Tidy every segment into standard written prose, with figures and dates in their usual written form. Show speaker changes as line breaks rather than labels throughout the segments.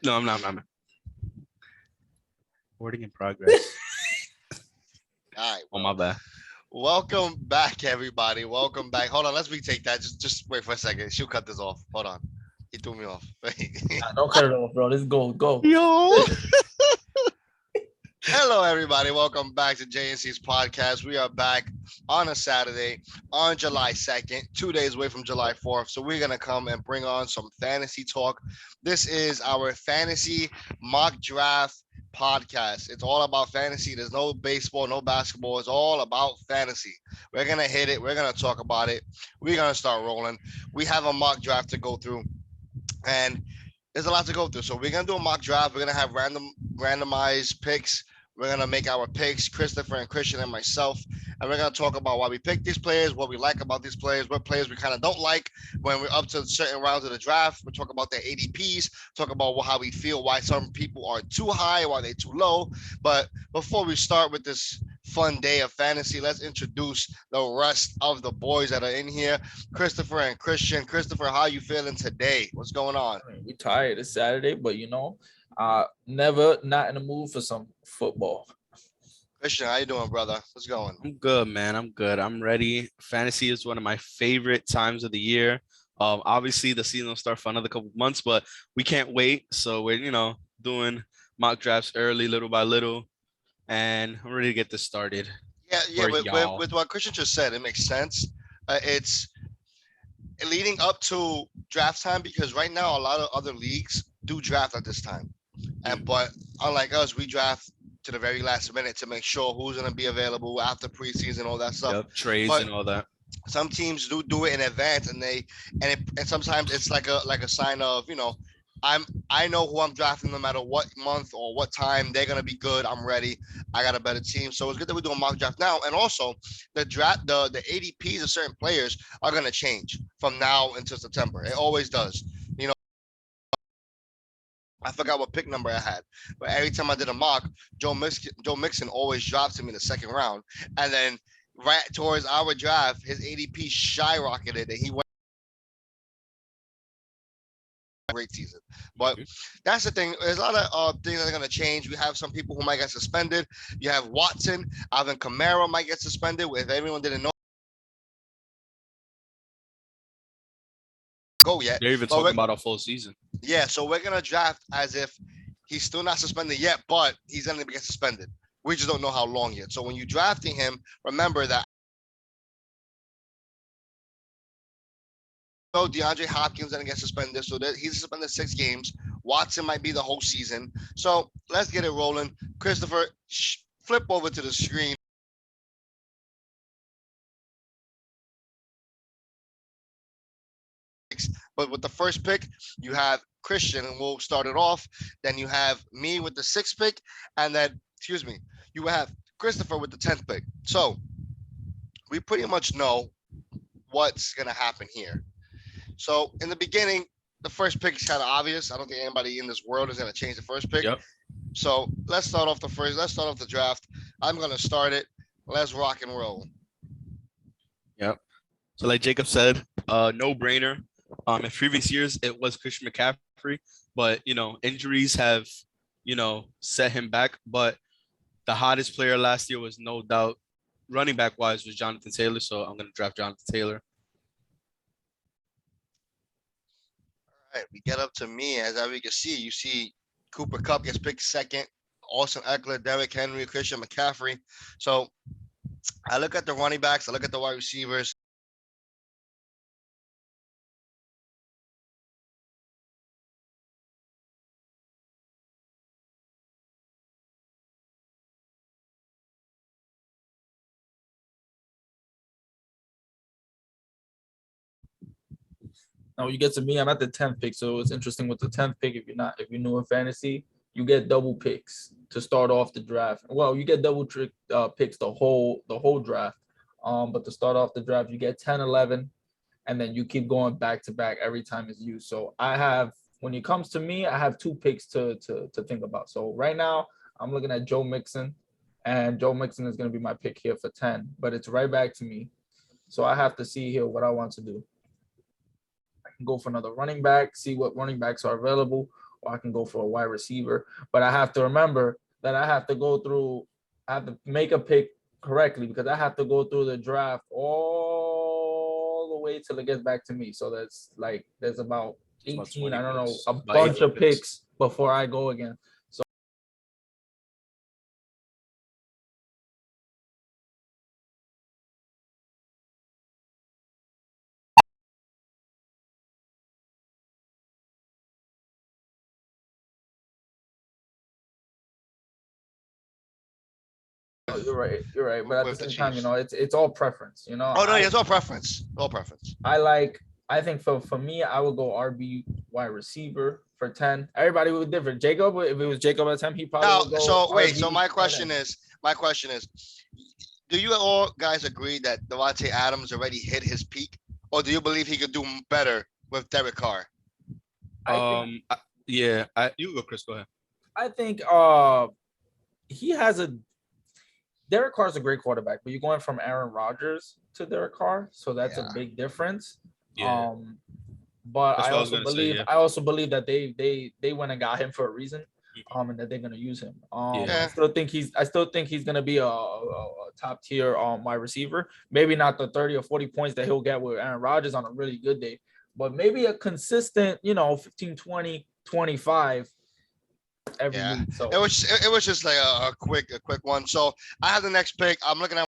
No, I'm not. I'm recording in progress.
All right,
Oh,
bro.
my bad.
Welcome back, everybody. Welcome back. Hold on, let's retake that. Just wait for a second. She'll cut this off. Hold on. He threw me off.
Nah, don't cut it off, bro. Let's go.
Yo.
Hello, everybody. Welcome back to JNC's podcast. We are back on a Saturday on July 2nd, 2 days away from July 4th. So we're going to come and bring on some fantasy talk. This is our fantasy mock draft podcast. It's all about fantasy. There's no baseball, no basketball. It's all about fantasy. We're going to hit it. We're going to talk about it. We're going to start rolling. We have a mock draft to go through. And there's a lot to go through. So we're gonna do a mock draft. We're gonna have randomized picks. We're gonna make our picks, Christopher and Christian and myself, and we're gonna talk about why we picked these players, what we like about these players, what players we kind of don't like when we're up to certain rounds of the draft. We'll talk about their ADPs, talk about how we feel, why some people are too high, why they're too low. But before we start with this fun day of fantasy, let's introduce the rest of the boys that are in here. Christopher and Christian. Christopher, how you feeling today? What's going on?
I mean, we tired. It's Saturday, but never not in the mood for some football.
Christian, how you doing, brother? What's going?
I'm good, man. I'm good. I'm ready. Fantasy is one of my favorite times of the year. Obviously the season will start for another couple months, but we can't wait. So we're, doing mock drafts early, little by little, and I'm ready to get this started.
Yeah.
For
With,
y'all.
with what Christian just said, it makes sense. It's leading up to draft time because right now a lot of other leagues do draft at this time, and but unlike us, we draft to the very last minute to make sure who's going to be available after preseason, all that stuff.
Yep, trades
But
and all that.
some teams do it in advance, and sometimes it's like a sign of I know who I'm drafting no matter what month or what time they're gonna be good. I'm ready. I got a better team, so it's good that we're doing mock draft now. And also, the ADPs of certain players are gonna change from now until September. It always does. I forgot what pick number I had, but every time I did a mock, Joe Mixon always drops him in the second round, and then right towards our draft, his ADP skyrocketed, and he went great season. But that's the thing. There's a lot of things that are going to change. We have some people who might get suspended. You have Watson, Alvin Kamara might get suspended. If everyone didn't know, go yet.
They're even
But
talking about a full season.
yeah, so we're going to draft as if he's still not suspended yet, but he's going to get suspended. We just don't know how long yet. So when you're drafting him, remember that DeAndre Hopkins going to get suspended, so that he's suspended 6 games. Watson might be the whole season. So let's get it rolling. Christopher, flip over to the screen. But with the first pick, you have Christian, and we'll start it off. Then you have me with the 6th pick, and then, you have Christopher with the 10th pick. So we pretty much know what's going to happen here. So in the beginning, the first pick is kind of obvious. I don't think anybody in this world is going to change the first pick.
Yep.
So let's start off the draft. I'm going to start it. Let's rock and roll.
Yep. So like Jacob said, no brainer. In previous years it was Christian McCaffrey, but injuries have, set him back. But the hottest player last year was no doubt running back wise was Jonathan Taylor. So I'm gonna draft Jonathan Taylor.
All right, we get up to me. As we can see, you see Cooper Kupp gets picked 2nd. Austin Eckler, Derrick Henry, Christian McCaffrey. So I look at the running backs. I look at the wide receivers.
Now you get to me, I'm at the 10th pick, so it's interesting with the 10th pick. If you're new in fantasy, you get double picks to start off the draft. Well, you get double picks the whole draft. But to start off the draft, you get 10, 11, and then you keep going back to back every time it's used. So when it comes to me, I have 2 picks to think about. So right now, I'm looking at Joe Mixon, and Joe Mixon is going to be my pick here for 10, but it's right back to me. So I have to see here what I want to do. Go for another running back, see what running backs are available, or I can go for a wide receiver. But I have to remember that I have to make a pick correctly because I have to go through the draft all the way till it gets back to me. So there's about
It's about
18,
20
I don't know,
picks.
a
About
bunch
18
of picks before I go again. So you're right. But at the
with the
same time,
Chiefs.
it's all preference.
Oh no, yeah, it's all preference. All preference.
I think for me, I would go RB wide receiver for 10. Everybody would be different. Jacob, if it was Jacob at 10, he probably
Now,
would go
so wait. So
RB
my question is, do you all guys agree that Devontae Adams already hit his peak, or do you believe he could do better with Derek Carr?
Yeah, you go, Chris. Go ahead.
I think he has a Derek Carr's a great quarterback, but you're going from Aaron Rodgers to Derek Carr, so that's a big difference.
Yeah.
But
That's what I was gonna say, yeah.
I also believe that they went and got him for a reason, and that they're gonna use him.
Yeah.
I still think he's gonna be a top tier wide receiver. Maybe not the 30 or 40 points that he'll get with Aaron Rodgers on a really good day, but maybe a consistent, 15, 20, 25 every week. So
it was just like a quick one. So I have the next pick. I'm looking at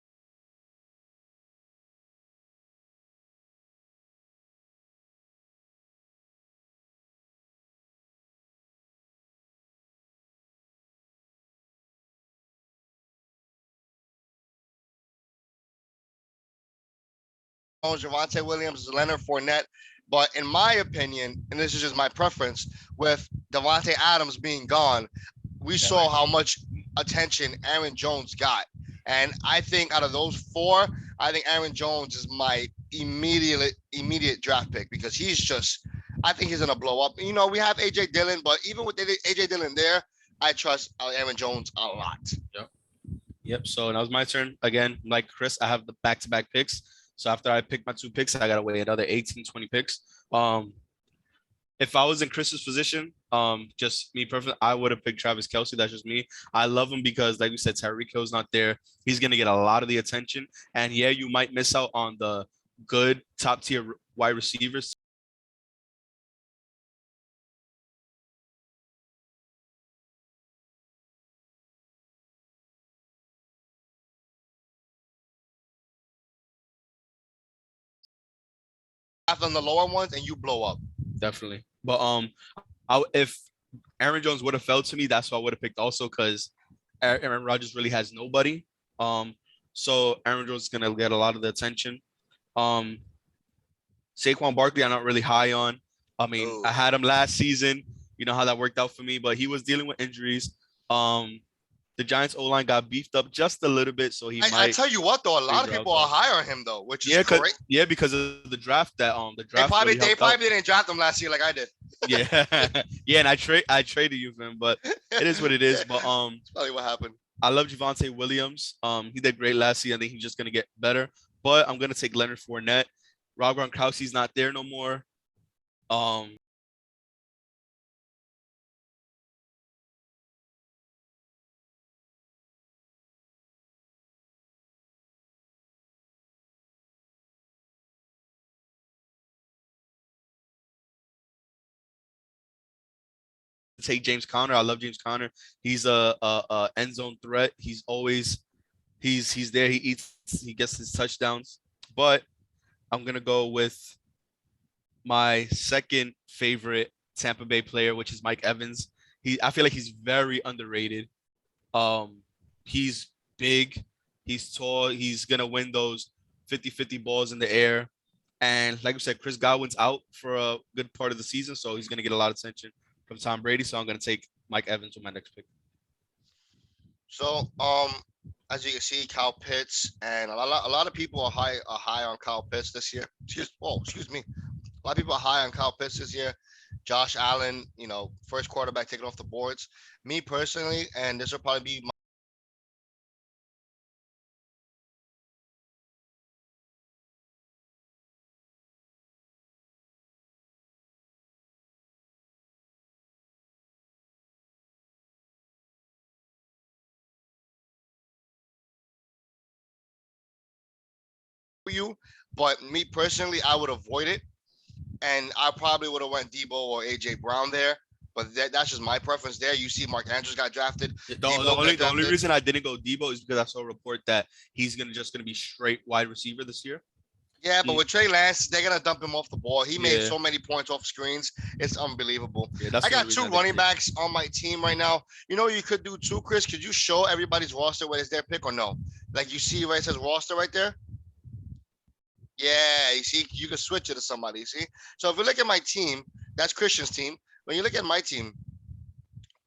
Javonte Williams, Leonard Fournette. But in my opinion, and this is just my preference, with Devontae Adams being gone, we saw how much attention Aaron Jones got. And I think out of those four, I think Aaron Jones is my immediate draft pick because I think he's gonna blow up. We have AJ Dillon, but even with AJ Dillon there, I trust Aaron Jones a lot.
Yep. So now it's my turn again. Like Chris, I have the back-to-back picks. So after I pick my 2 picks, I gotta wait another 18, 20 picks. If I was in Chris's position, just me personally, I would have picked Travis Kelce. That's just me. I love him because, like we said, Tyreek Hill's not there. He's gonna get a lot of the attention, and yeah, you might miss out on the good top tier wide receivers.
After on the lower ones, and you blow up.
Definitely, but if Aaron Jones would have fell to me, that's what I would have picked also because Aaron Rodgers really has nobody. So Aaron Jones is gonna get a lot of the attention. Um, Saquon Barkley, I'm not really high on. I mean, I had him last season. You know how that worked out for me, but he was dealing with injuries. The Giants O-line got beefed up just a little bit, so I
tell you what, though, a lot of people are high on him though, which is great.
Yeah, because of the draft the draft.
They probably didn't draft him last year like I did.
Yeah, yeah, and I traded you for him, but it is what it is. But
that's probably what happened.
I love Javonte Williams. He did great last year. I think he's just gonna get better. But I'm gonna take Leonard Fournette. Rob Gronkowski's not there no more. Take James Conner. I love James Conner. He's a end zone threat. He's always he's there. He gets his touchdowns. But I'm gonna go with my second favorite Tampa Bay player, which is Mike Evans. I feel like he's very underrated. He's big, he's tall, he's gonna win those 50-50 balls in the air. And like I said, Chris Godwin's out for a good part of the season, so he's gonna get a lot of attention from Tom Brady. So I'm gonna take Mike Evans with my next pick.
So, as you can see, Kyle Pitts and a lot of people are high on Kyle Pitts this year. Excuse me. A lot of people are high on Kyle Pitts this year. Josh Allen, first quarterback taken off the boards. Me personally, and this will probably be my you, but me personally, I would avoid it, and I probably would have went Debo or AJ Brown there. But that's just my preference there. You see, Mark Andrews got drafted.
The only reason I didn't go Debo is because I saw a report that he's just gonna be straight wide receiver this year.
Yeah, but with Trey Lance, they're gonna dump him off the ball. He made
Yeah.
so many points off screens. It's unbelievable.
Yeah, that's
I
the
got
only reason
two
didn't
running
pick.
backs on my team right now. You know, you could do two, Chris. Could you show everybody's roster where it's their pick or no? Like you see where it says roster right there? Yeah, you see, you can switch it to somebody. You see? So if you look at my team, that's Christian's team. When you look at my team,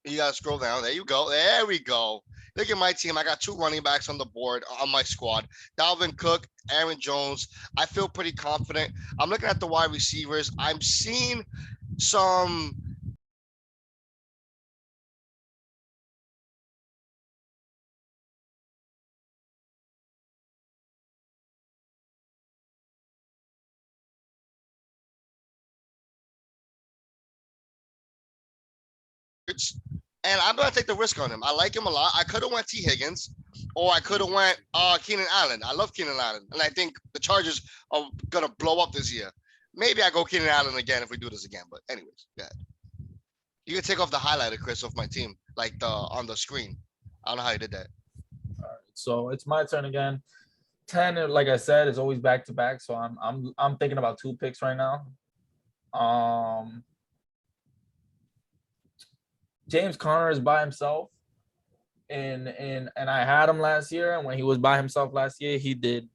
you gotta scroll down. There you go. There we go. Look at my team. I got two running backs on the board on my squad. Dalvin Cook, Aaron Jones. I feel pretty confident. I'm looking at the wide receivers. I'm seeing some and I'm gonna take the risk on him. I like him a lot. I could have went T. Higgins, or I could have went Keenan Allen. I love Keenan Allen, and I think the Chargers are gonna blow up this year. Maybe I go Keenan Allen again if we do this again. But anyways, yeah. You can take off the highlighter, Chris, of my team, like on the screen. I don't know how you did that.
All right, so it's my turn again. 10, like I said, is always back to back. So I'm thinking about 2 picks right now. James Conner is by himself, and I had him last year, and when he was by himself last year, he did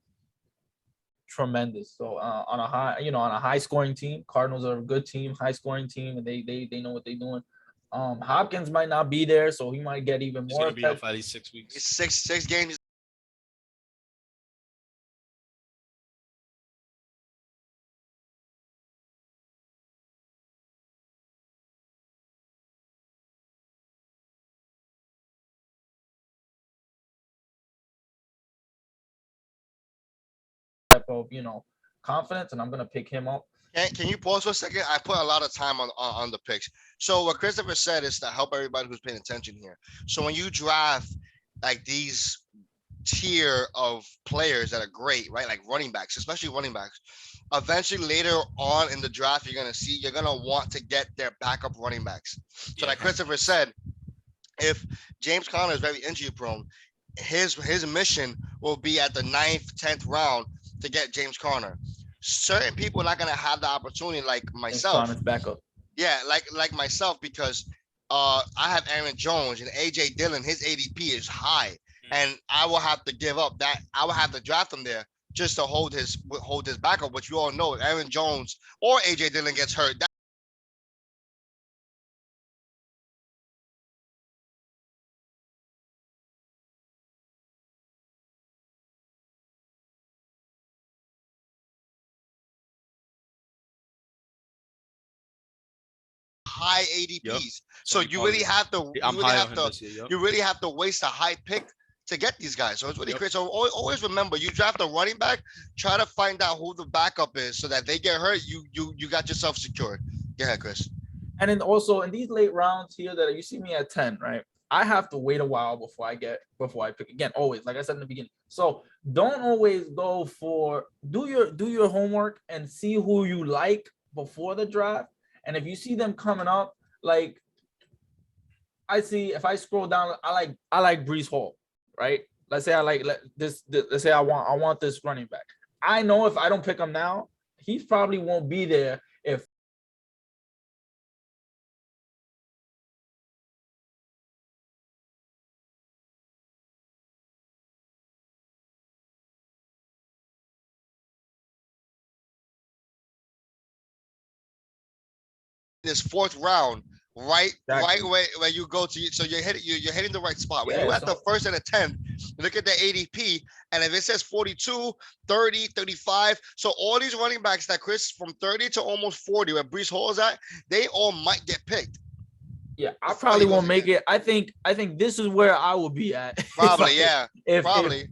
tremendous. So on a high scoring team, Cardinals are a good team, high scoring team, and they know what they're doing. Hopkins might not be there, so he might get even
He's
more.
gonna be off at least 6 weeks.
It's six games.
Type of confidence, and I'm gonna pick him up.
Can you pause for a second? I put a lot of time on the picks. So what Christopher said is to help everybody who's paying attention here. So when you draft like these tier of players that are great, right? Like running backs, especially running backs. Eventually later on in the draft, you're gonna want to get their backup running backs. So like Christopher said, if James Conner is very injury prone, his mission will be at the 9th, 10th round to get James Conner. Certain people are not gonna have the opportunity, like myself.
Conner's backup.
Yeah, like myself, because I have Aaron Jones and AJ Dillon. His ADP is high, and I will have to give up that. I will have to draft him there just to hold his backup, which you all know. If Aaron Jones or AJ Dillon gets hurt, that high ADPs.
Yep.
So you really have to.
I'm high on him this year. Yep.
You really have to waste a high pick to get these guys. So it's really
Yep.
crazy. So always remember, you draft a running back, try to find out who the backup is so that they get hurt. You got yourself secured. Go ahead, Chris.
And then also in these late rounds here that you see me at 10, right? I have to wait a while before I pick again. Always, like I said in the beginning. So don't always go for do your homework and see who you like before the draft. And if you see them coming up, like if I scroll down, I like Breece Hall, right? Let's say let's say I want this running back. I know if I don't pick him now, he probably won't be there if
This 4th round, right
Exactly.
where you go to. So you're hitting the right spot. When
Yeah,
you're at the
so-
1st and the 10th, look at the ADP, and if it says 42, 30, 35, so all these running backs that Chris from 30 to almost 40, where Breece Hall is at, they all might get picked.
Yeah, I
Before
probably
he goes
won't make
again.
it. I think this is where I will be at.
Probably, yeah.
If
probably.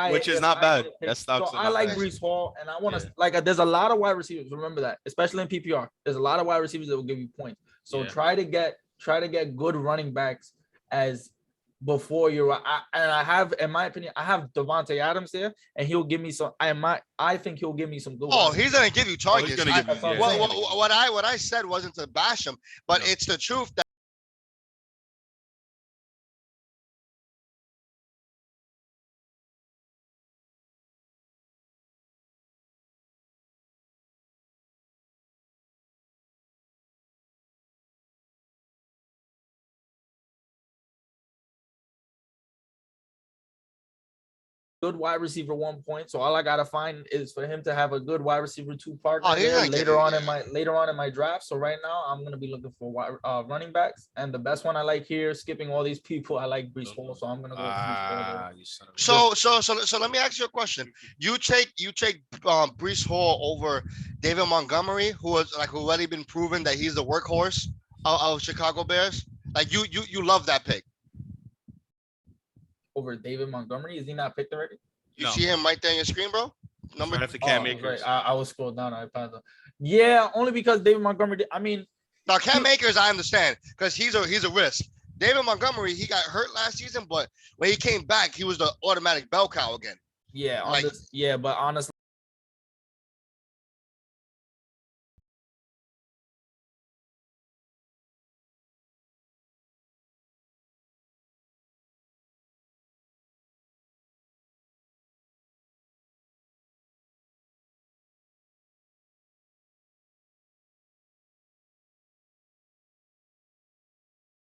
Which
is not bad. That
So
stocks are
I
not
like
bad.
Breece Hall, and I want to
Yeah.
there's a lot of wide receivers. Remember that, especially in PPR. There's a lot of wide receivers that will give you points. So
Yeah.
try to get good running backs as before you're and I have, in my opinion, I have Devontae Adams there, and he'll give me some. I think he'll give me some good.
Oh, he's gonna give you targets.
gonna give you-
That's what I'm
yeah.
saying.
What I said wasn't to bash him, but
No.
it's the truth that
Good wide receiver 1 point. So all I gotta find is for him to have a good wide receiver 2 partner
Oh, he's
there
gonna give
later
you-
on
yeah.
in my draft. So right now I'm gonna be looking for running backs, and the best one I like here, skipping all these people, I like Brees Hall. So I'm gonna go with Brees Hall there.
You son of a-
So let me ask you a question. You take Brees Hall over David Montgomery, who already been proven that he's the workhorse of Chicago Bears. Like you love that pick.
Over David Montgomery. Is he not picked already?
You
No.
see him right there on your screen, bro. Number
Right after Cam
Oh,
Akers.
right. I was scrolled down. I found it. Yeah, only because David Montgomery. I mean,
now Cam Akers, I understand because he's a risk. David Montgomery, he got hurt last season, but when he came back, he was the automatic bell cow again.
yeah,
Like-
but honestly.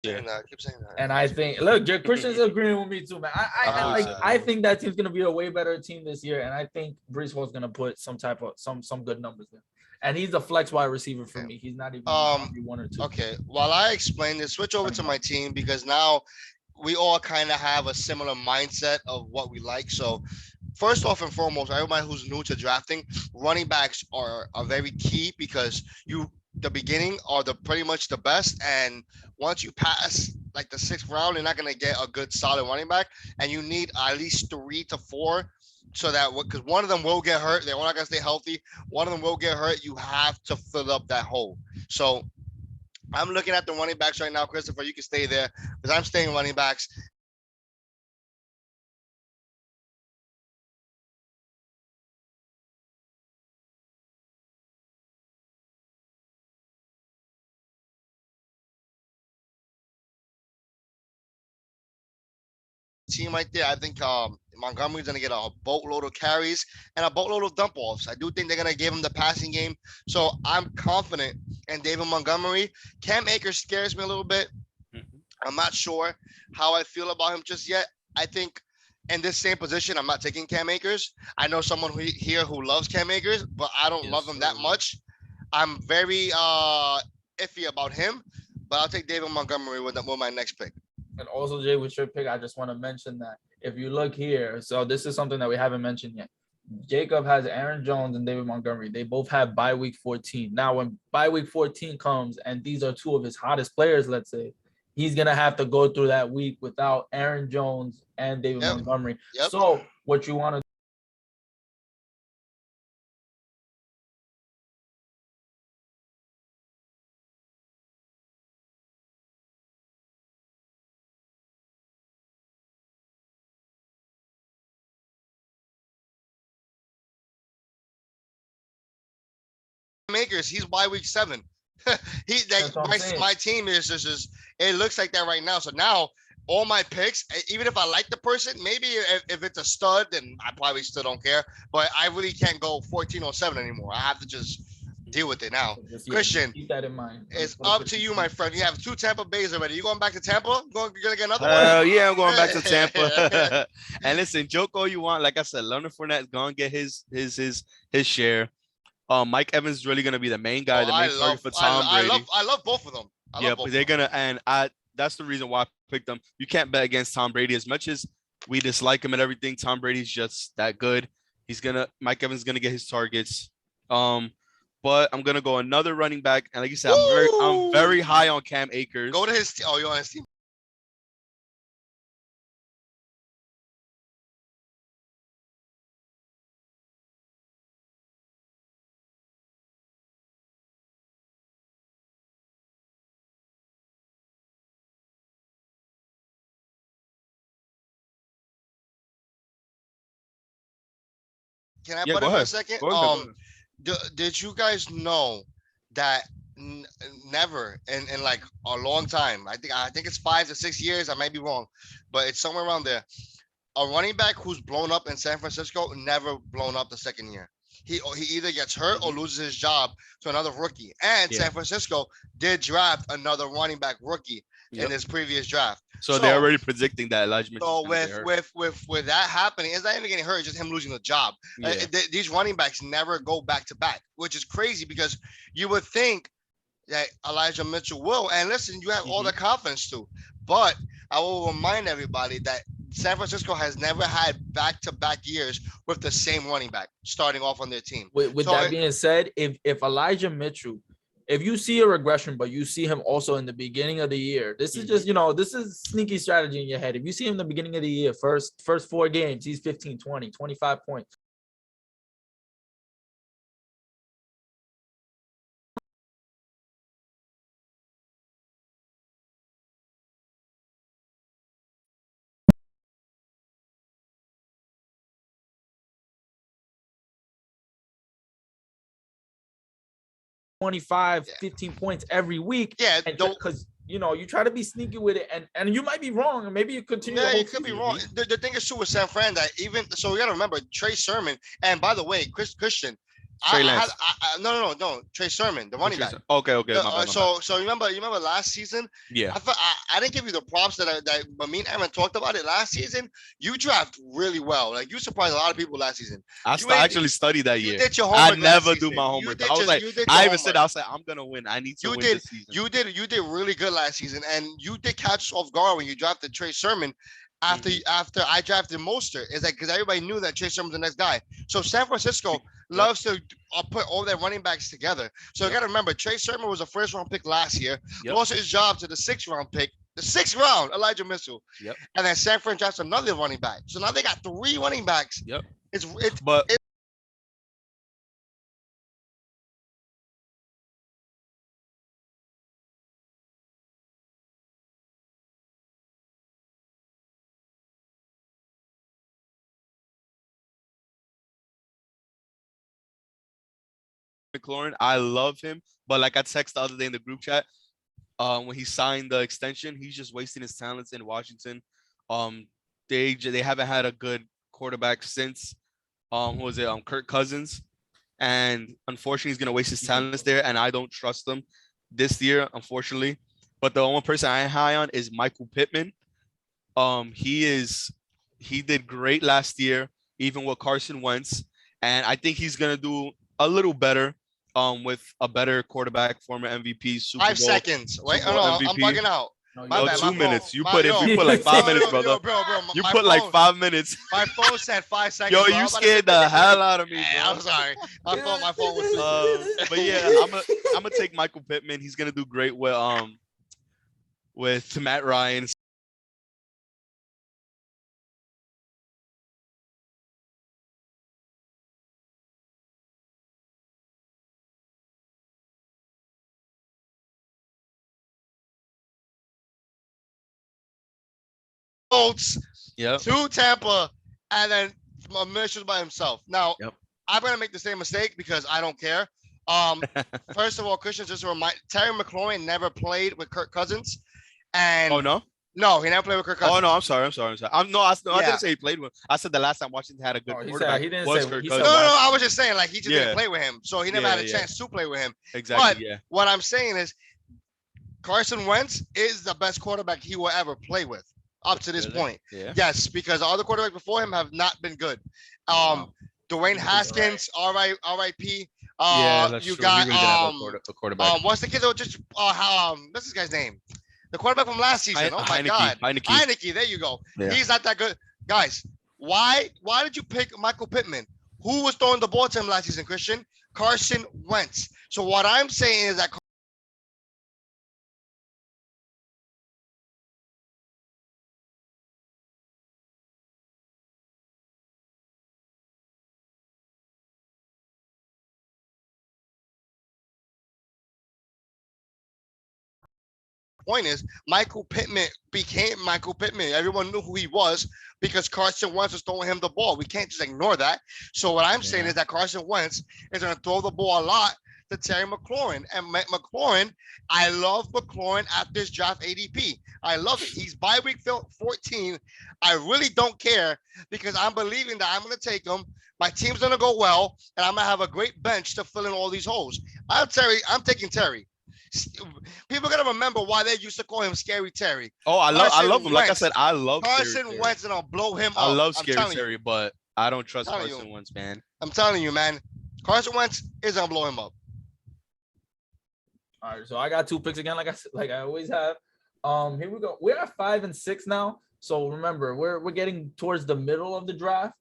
Yeah.
Keep saying that.
And I think, look, Christian's agreeing with me too, man.
I
I think that team's gonna be a way better team this year, and I think Brees Hall's gonna put some type of some good numbers there. And he's a flex wide receiver for me. He's not even one or two.
Okay, while I explain this, switch over to my team because now we all kind of have a similar mindset of what we like. So, first off and foremost, everybody who's new to drafting, running backs are very key because the beginning are the pretty much the best, and once you pass like the 6th round, you're not gonna get a good solid running back, and you need at least 3 to 4. So that because one of them will get hurt, they're not gonna stay healthy. One of them will get hurt. You have to fill up that hole. So I'm looking at the running backs right now, Christopher. You can stay there because I'm staying running backs. Team right there. I think Montgomery's gonna get a boatload of carries and a boatload of dump offs. I do think they're gonna give him the passing game. So I'm confident in David Montgomery. Cam Akers scares me a little bit. I'm not sure how I feel about him just yet. I think in this same position, I'm not taking Cam Akers. I know someone here who loves Cam Akers, but I don't love him that much. I'm very iffy about him, but I'll take David Montgomery with my next pick.
And also, Jay, with your pick, I just want to mention that if you look here, so this is something that we haven't mentioned yet. Jacob has Aaron Jones and David Montgomery. They both have bye week 14. Now, when bye week 14 comes and these are two of his hottest players, let's say, he's gonna have to go through that week without Aaron Jones and David Montgomery.
Yep.
So what you want to
Makers, he's by week 7.
That's what I'm saying.
My team is just it looks like that right now. So now all my picks, even if I like the person, maybe if it's a stud, then I probably still don't care. But I really can't go 14-07 anymore. I have to just deal with it now.
just,
Christian,
keep that in mind.
it's up to you, my friend. You have 2 Tampa Bays already. You going back to Tampa? You're gonna get another
Hell
one?
yeah, I'm going back to Tampa. And listen, joke all you want. Like I said, Leonard Fournette's gonna get his share. Mike Evans is really gonna be the main guy, the main target for Tom Brady.
I love both of them.
Yeah, but they're gonna, and that's the reason why I picked them. You can't bet against Tom Brady as much as we dislike him and everything. Tom Brady's just that good. Mike Evans is gonna get his targets. But I'm gonna go another running back, and like you said, I'm very high on Cam Akers.
Go to his. Oh, you're on his team. can I
Yeah,
butt
go
in for a
ahead.
second?
Go ahead. Go ahead.
Did you guys know that never in like a long time? I think it's 5 to 6 years. I might be wrong, but it's somewhere around there. A running back who's blown up in San Francisco never blown up the second year. He either gets hurt or
Mhm.
loses his job to another rookie. And
Yeah.
San Francisco did draft another running back rookie in
Yep.
his previous draft.
So they're already predicting that Elijah Mitchell's
So
gonna get
with
hurt.
with that happening, it's not even getting hurt; it's just him losing the job.
Yeah.
These running backs never go back to back, which is crazy because you would think that Elijah Mitchell will. And listen, you have all the confidence to, but I will remind everybody that San Francisco has never had back-to-back years with the same running back starting off on their team.
With
So
that being said, if Elijah Mitchell, if you see a regression, but you see him also in the beginning of the year, this is just, this is sneaky strategy in your head. If you see him in the beginning of the year, first 4 games, he's 15, 20, 25 points.
Yeah.
15 points every week.
Yeah,
Because you try to be sneaky with it, and you might be wrong, and maybe you continue.
Yeah,
the whole
you could be
season.
wrong. The thing is too with San Fran that even so, you got to remember Trey Sermon. And by the way, Christian,
Trey
I had
Lance.
no Trey Sermon, the running back.
Okay. Okay. My bad. My bad.
So you remember last season?
Yeah.
I didn't give you the props but me and Aaron talked about it last season. You draft really well. Like you surprised a lot of people last season.
Actually studied that
You
year.
did your
I
homework.
never
last
do
season.
my
You
homework.
did
I was
your-
like,
you did
I
your
even said,
homework.
I was like, I'm gonna win. I need to
You
win
did
this season.
you did really good last season, and you did catch us off guard when you drafted Trey Sermon. After I drafted Mostert, is that because everybody knew that Trey Sermon's the next guy. So San Francisco loves to put all their running backs together. So you got to remember, Trey Sermon was a first round pick last year. Lost his job to the 6th round pick. The 6th round, Elijah Mitchell.
Yep.
And then San Fran drafts another running back. So now they got 3 running backs.
Yep.
It's
But McLaurin, I love him. But like I texted the other day in the group chat, when he signed the extension, he's just wasting his talents in Washington. Um, they haven't had a good quarterback since who was it? Kirk Cousins. And unfortunately, he's gonna waste his talents there, and I don't trust them this year, unfortunately. But the only person I am high on is Michael Pittman. He did great last year, even with Carson Wentz, and I think he's gonna do a little better. With a better quarterback, former MVP, Super
5
Bowl,
seconds. Wait,
Super
oh
Bowl
no, I'm
MVP.
bugging out.
No,
My
No,
bad,
2
my
minutes.
phone-
You
my-
put
yo,
you put like 5
yo,
minutes,
yo,
brother.
yo, bro,
You
my
put like
phone-
5 minutes.
My phone said 5 seconds.
Yo,
bro.
you
I'm about to
scared
say-
the hell out of me,
Hey,
bro.
I'm sorry. My phone was too.
But yeah, I'm gonna take Michael Pittman. He's gonna do great with Matt Ryan.
Colts
Yep.
to Tampa, and then Mitchell by himself. Now,
Yep.
I'm gonna make the same mistake because I don't care. First of all, Christian, just a remind Terry McLaurin never played with Kirk Cousins, and
Oh no.
no, he never played with Kirk Cousins.
Oh no. I'm sorry. I
Yeah.
didn't say he played with. I said the last time Washington had a good
No, he said-
quarterback
he didn't
was
say-
Kirk
he
No,
said
Cousins.
no, I was just saying like he just
Yeah.
didn't play with him, so he never
Yeah,
had a
yeah.
chance to play with him.
Exactly. Yeah.
What I'm saying is, Carson Wentz is the best quarterback he will ever play with up to this
Really?
point.
Yeah.
Yes, because the other quarterbacks before him have not been good.
Wow.
Dwayne
He's
Haskins, R.I.P.
Yeah, that's
You
true.
got
he really didn't have a quarterback.
what's the kid that was just what's this guy's name? The quarterback from last season. Oh my
Heineke.
God,
Heineke.
Heineke. There you go.
Yeah.
He's not that good, guys. Why did you pick Michael Pittman? Who was throwing the ball to him last season, Christian? Carson Wentz. So what I'm saying is that point is Michael Pittman became Michael Pittman. Everyone knew who he was because Carson Wentz was throwing him the ball. We can't just ignore that. So what I'm saying is that Carson Wentz is going to throw the ball a lot to Terry McLaurin. And McLaurin, I love McLaurin at this draft ADP. I love it. He's by week 14. I really don't care because I'm believing that I'm going to take him. My team's going to go well, and I'm going to have a great bench to fill in all these holes. I'm taking Terry. People gotta remember why they used to call him Scary Terry.
Oh, I love him. Like I said, I love
Carson Wentz, and I'll blow him up.
I love Scary Terry, but I don't trust Carson Wentz, man.
I'm telling you, man. Carson Wentz is gonna blow him up.
All right, so I got 2 picks again, like I always have. Here we go. We're at 5 and 6 now. So remember, we're getting towards the middle of the draft.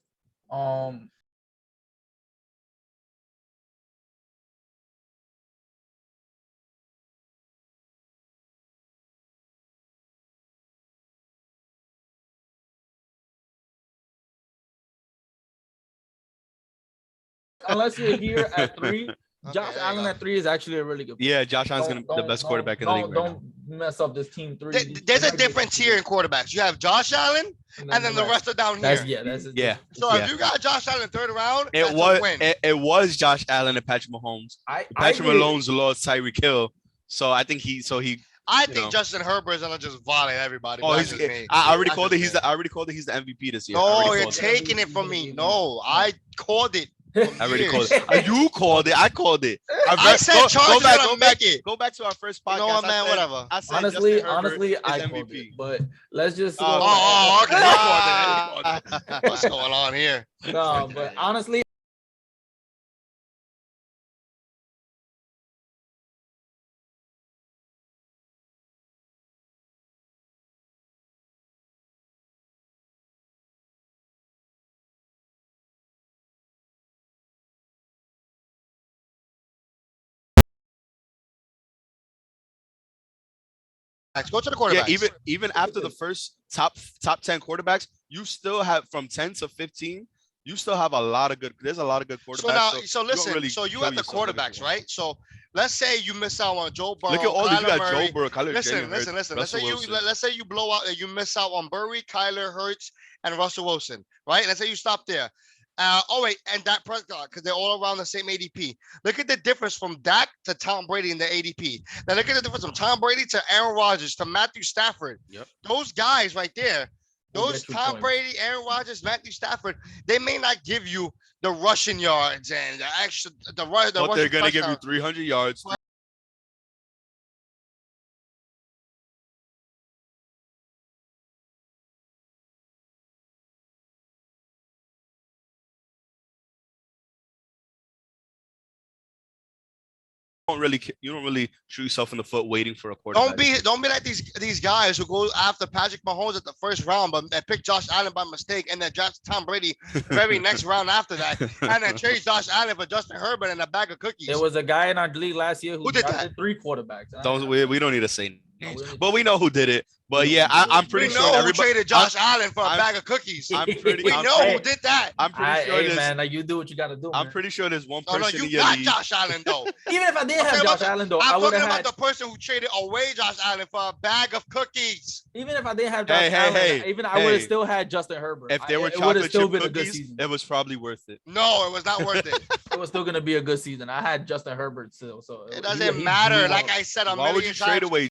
Unless you're here at 3, Josh Allen at 3 is actually a really good pick.
Yeah, Josh Allen's gonna be the best quarterback in the league right now.
Don't mess up this team 3.
There's a difference here in quarterbacks. You have Josh Allen, and then the rest are down here. So if you got Josh Allen 3rd round,
it was Josh Allen and Patrick Mahomes. Patrick Mahomes lost Tyreek Hill, so I think I think
Justin Herbert is gonna just violate everybody.
Oh, I already called it. He's the MVP this year.
No, you're taking it from me. No, I called it.
I already called it. You called it. I called it.
I said Charles gonna make it.
Go back to our first podcast.
You know what, man? Whatever.
I said
honestly, I called it. But let's just.
Okay. What's going on here?
No, but honestly.
Go to the quarterbacks.
Yeah, even after the first top 10 quarterbacks, you still have from 10 to 15. You still have a lot of good. There's a lot of good quarterbacks.
So listen. Really so you have the quarterbacks, right? So let's say you miss out on Joe Burrow.
Look at all these. You got Joe Burrow,
Listen. Let's say you blow out. You miss out on Burry, Kyler, Hurts, and Russell Wilson, right? Let's say you stop there. And Dak Prescott, because they're all around the same ADP. Look at the difference from Dak to Tom Brady in the ADP. Now look at the difference from Tom Brady to Aaron Rodgers to Matthew Stafford.
Yep.
Those guys right there, Tom Brady, Aaron Rodgers, Matthew Stafford, they may not give you the rushing yards and
but they're gonna give you 300 yards. You don't really shoot yourself in the foot waiting for a quarterback.
Don't be like these guys who go after Patrick Mahomes at the first round, but pick Josh Allen by mistake, and then draft Tom Brady the very next round after that, and then trade Josh Allen for Justin Herbert and a bag of cookies.
There was a guy in our league last year who
did that?
3 quarterbacks.
We don't need to say names, but we know who did it. But yeah, I'm pretty sure everybody
traded Josh Allen for a bag of cookies.
I'm pretty.
We know who did that.
I'm pretty sure.
Man, like you do what you got to do.
I'm pretty sure there's one person.
No, you got Josh Allen though.
Even if I did have Josh Allen though,
I'm talking about the person who traded away Josh Allen for a bag of cookies.
Even if I didn't have Josh Allen, I would have still had Justin Herbert.
If there were chocolate chip cookies, it was probably worth it.
No, it was not worth it.
It was still gonna be a good season. I had Justin Herbert still, so
it doesn't matter. Like I said,
why would you trade away?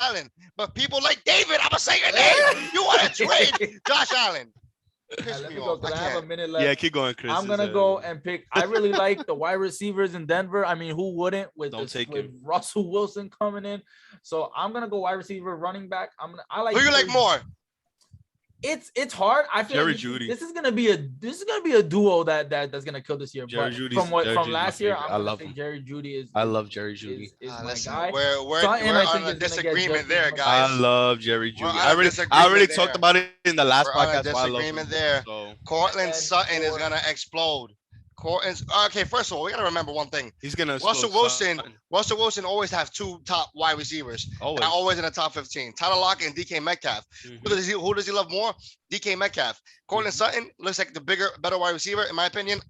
Allen, but people like David, I'm gonna say your name. You want to trade Josh Allen?
Let me go, 'cause I have a minute left.
Yeah, keep going, Chris.
I'm gonna go and pick. I really like the wide receivers in Denver. I mean, who wouldn't with Russell Wilson coming in? So I'm gonna go wide receiver, running back. I like.
Who you like more?
It's hard. I feel
Jerry
like
Jeudy.
This is gonna be a duo that's gonna kill this year.
Jerry Jeudy's,
from last year,
I love him.
Jerry Jeudy is.
I love Jerry Jeudy.
Is my guy.
We're on a disagreement there, guys.
I love Jerry Jeudy. I already talked about it in the last podcast.
Disagreement there. Cortland Sutton is gonna explode. Cortland's okay. First of all, we gotta remember one thing.
He's gonna
Russell
explode
Wilson.
something.
Russell Wilson always have two top wide receivers.
Always.
Always in the top 15. Tyler Lockett and DK Metcalf.
Mhm.
Who does he love more? DK Metcalf. Cortland
Mhm.
Sutton looks like the better wide receiver, in my opinion.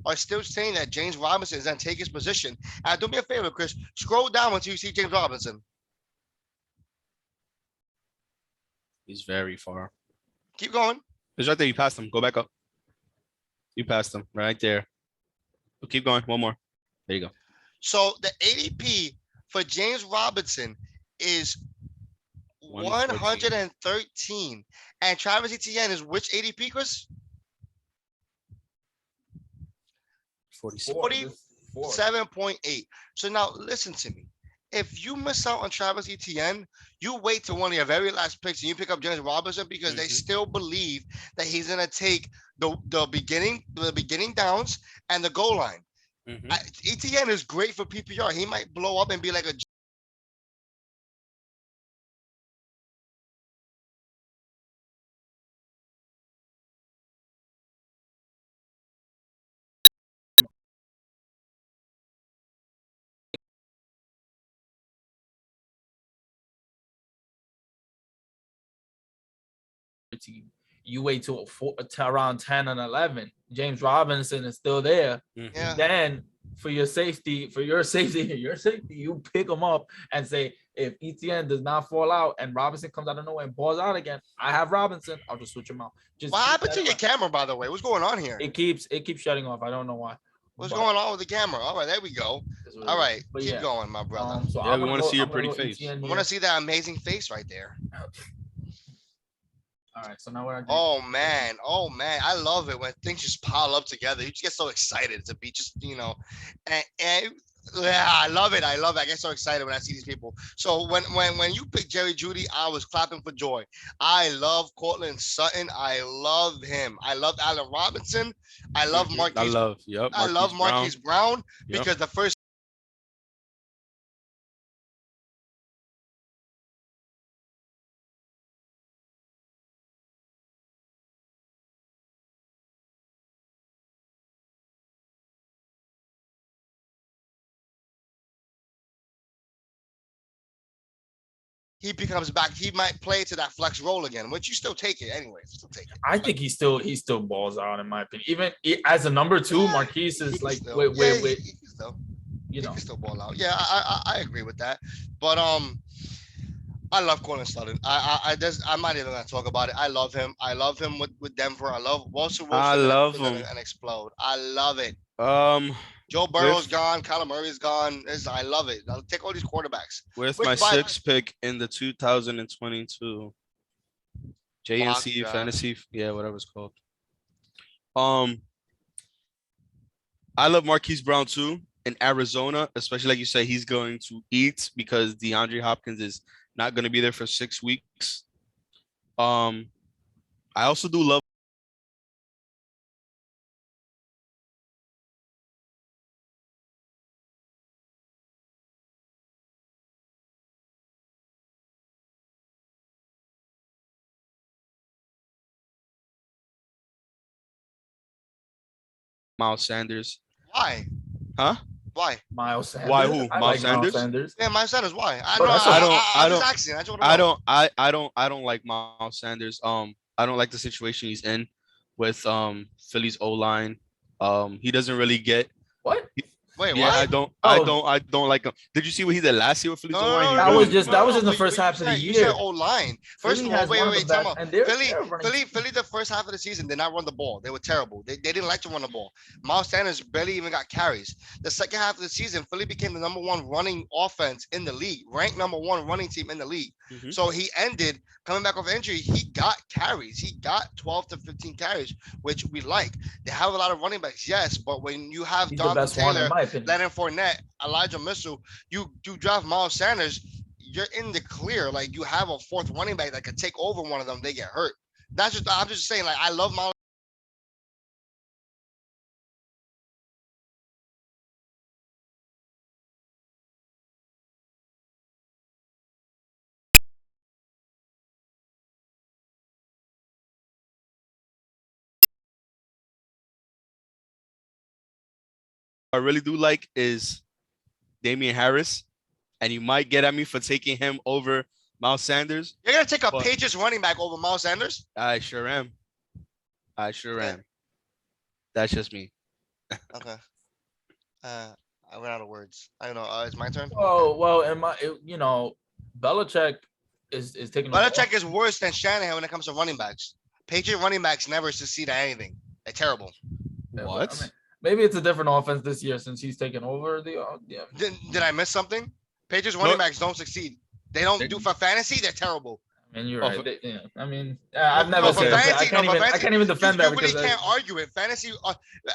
Are still saying that James Robinson is going to take his position. Do me a favor, Chris. Scroll down until you see James Robinson.
He's very far.
Keep going.
He's right there. You passed him. Go back up. You passed him right there. Keep going. One more. There you go.
So the ADP for James Robinson is 113. And Travis Etienne is which ADP, Chris?
47.
47.8. So now listen to me. If you miss out on Travis Etienne, you wait till one of your very last picks and you pick up James Robinson because they still believe that he's gonna take the beginning downs and the goal line. Etienne is great for PPR. He might blow up and be like a
team. You wait till around 10 and 11. James Robinson is still there.
yeah.
Then for your safety, you pick him up and say, if Etienne does not fall out and Robinson comes out of nowhere and balls out again, I have Robinson. I'll just switch him out. Just
What happened to your camera, by the way? What's going on here?
It keeps shutting off. I don't know why.
What's going on with the camera? All right, there we go. All right,
But
keep
yeah.
going, my brother.
So
Yeah,
I'm
we
gonna
wanna
go-
see your
I'm gonna
pretty
go
face.
Etienne
I
here.
want to see that amazing face right there.
All right, so now we're
Oh man, I love it when things just pile up together. You just get so excited to be just, and yeah, I love it. I get so excited when I see these people. So when you pick Jerry Jeudy, I was clapping for joy. I love Cortland Sutton. I love him. I love Allen Robinson. I love Marquise. I love Marquise Brown because the first. He becomes back. He might play to that flex role again, which you still take it anyways. Still take it.
I think he still balls out in my opinion. Even as a number two, Marquise is like wait.
He can still,
You
he
know,
can still ball out. Yeah, I agree with that. But I love Cortland Sutton. I'm not even gonna talk about it. I love him. I love him with Denver. I love Russell Wilson.
I love him
and explode. I love it.
Um,
Joe Burrow's gone. Kyler Murray's gone. I love it. I'll take all these quarterbacks.
with my sixth pick in the 2022 JNC fantasy, whatever it's called. I love Marquise Brown too in Arizona, especially like you say, he's going to eat because DeAndre Hopkins is not going to be there for 6 weeks. I also do love Miles Sanders.
Why?
Huh?
Why?
Miles Sanders.
Why who?
I
Miles
like
Sanders?
Yeah, Miles Sanders. Why?
But
I don't like Miles Sanders. I don't like the situation he's in with Philly's O-line. He doesn't really get
What?
Wait,
yeah,
what?
I don't like him. Did you see what he did last year with Philly's O-line? He
That
really-
was just in the first half of the
You
year.
said O-line. First
Philly
of all,
has
wait,
one of the
time
best-
out.
and they're running-
Philly, the first half of the season did not run the ball. They were terrible. They didn't like to run the ball. Miles Sanders barely even got carries. The second half of the season, Philly became the number one running offense in the league, ranked number one running team in the league.
Mhm.
So he ended coming back off injury. He got carries. He got 12 to 15 carries, which we like. They have a lot of running backs, yes, but when you have
He's the
Jonathan
best one in
Taylor,
my opinion.
Leonard Fournette, Elijah Mitchell, you draft Miles Sanders, you're in the clear. Like you have a fourth running back that could take over one of them. They get hurt. I'm just saying. Like I love Miles.
I really do like is Damian Harris, and you might get at me for taking him over Miles Sanders.
You're gonna take a
But-
Patriots running back over Miles Sanders?
I sure am. I sure am. That's just me.
Okay. I ran out of words. I don't know. It's my turn.
Well, Belichick is taking.
Belichick is worse than Shanahan when it comes to running backs. Patriot running backs never succeed at anything. They're terrible.
Yeah, but,
What?
I mean, maybe it's a different offense this year since he's taken over the. Yeah.
Did I miss something? Patriots running
No.
backs don't succeed. They don't
They-
do for fantasy. They're terrible.
I mean, you're
Oh,
right.
for-
Yeah. I mean, I've never
No, for
said.
fantasy-
I can't
no, for
even. I
fantasy,
can't even defend
You
that
really
because
can't argue it. Fantasy.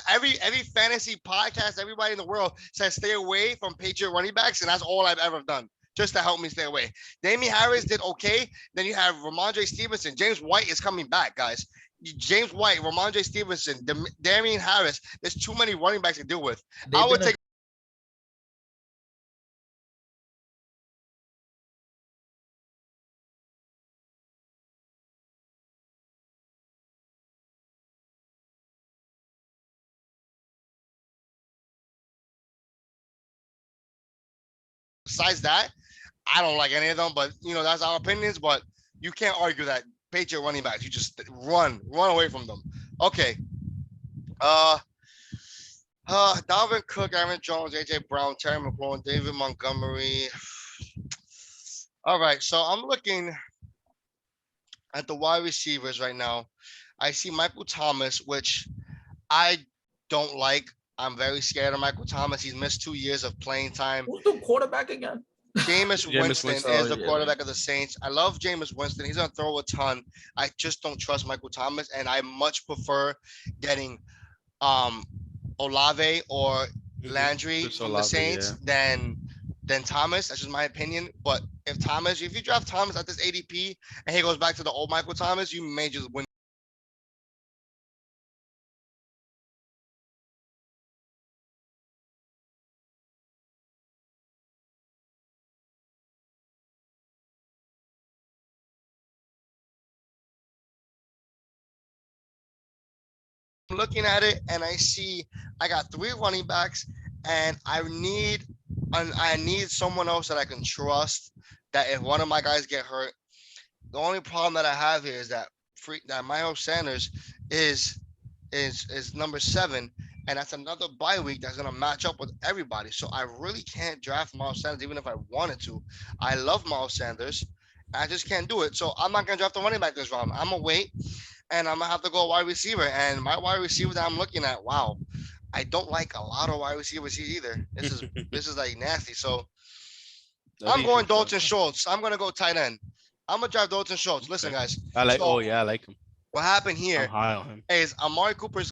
Every fantasy podcast, everybody in the world says stay away from Patriot running backs, and that's all I've ever done just to help me stay away. Damian Harris did okay. Then you have Ramondre Stevenson. James White is coming back, guys. James White, Ramondre Stevenson, Damian Harris. There's too many running backs to deal with. I would take. Besides that, I don't like any of them, but that's our opinions. But you can't argue that Patriot running backs. You just run away from them. Okay. Dalvin Cook, Aaron Jones, AJ Brown, Terry McLaurin, David Montgomery. All right, so I'm looking at the wide receivers right now. I see Michael Thomas, which I don't like. I'm very scared of Michael Thomas. He's missed 2 years of playing time.
who's the quarterback again?
Jameis Winston
Winston.
is the
Oh, yeah,
quarterback of the Saints. I love Jameis Winston. He's going to throw a ton. I just don't trust Michael Thomas, and I much prefer getting Olave or Landry
Just
from the
Olave,
Saints
yeah.
than Thomas. That's just my opinion. But if you draft Thomas at this ADP and he goes back to the old Michael Thomas, you may just win. I'm looking at it and I see I got 3 running backs and I need someone else that I can trust that if one of my guys get hurt. The only problem that I have here is that Miles Sanders is number 7, and that's another bye week that's gonna match up with everybody. So I really can't draft Miles Sanders even if I wanted to. I love Miles Sanders. I just can't do it. So I'm not gonna draft a running back this round. I'm gonna wait, and I'm gonna have to go wide receiver. And my wide receiver that I'm looking at, wow, I don't like a lot of wide receivers here either. This is like nasty. So I'm going Dalton Schultz. I'm gonna go tight end. I'm gonna drive Dalton Schultz. Listen,
Okay.
guys.
I like.
So
Oh yeah, I like him.
what happened
I'm
here
high on him.
is Amari Cooper's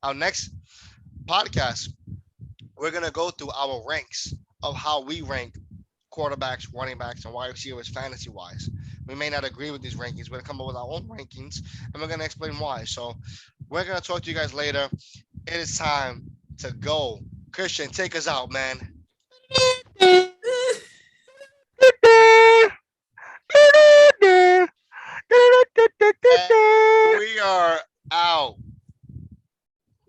Our next podcast, we're gonna go through our ranks of how we rank quarterbacks, running backs, and wide receivers fantasy wise. We may not agree with these rankings. We're gonna come up with our own rankings, and we're gonna explain why. So we're gonna talk to you guys later. It is time to go. Christian, take us out, man. And we are out.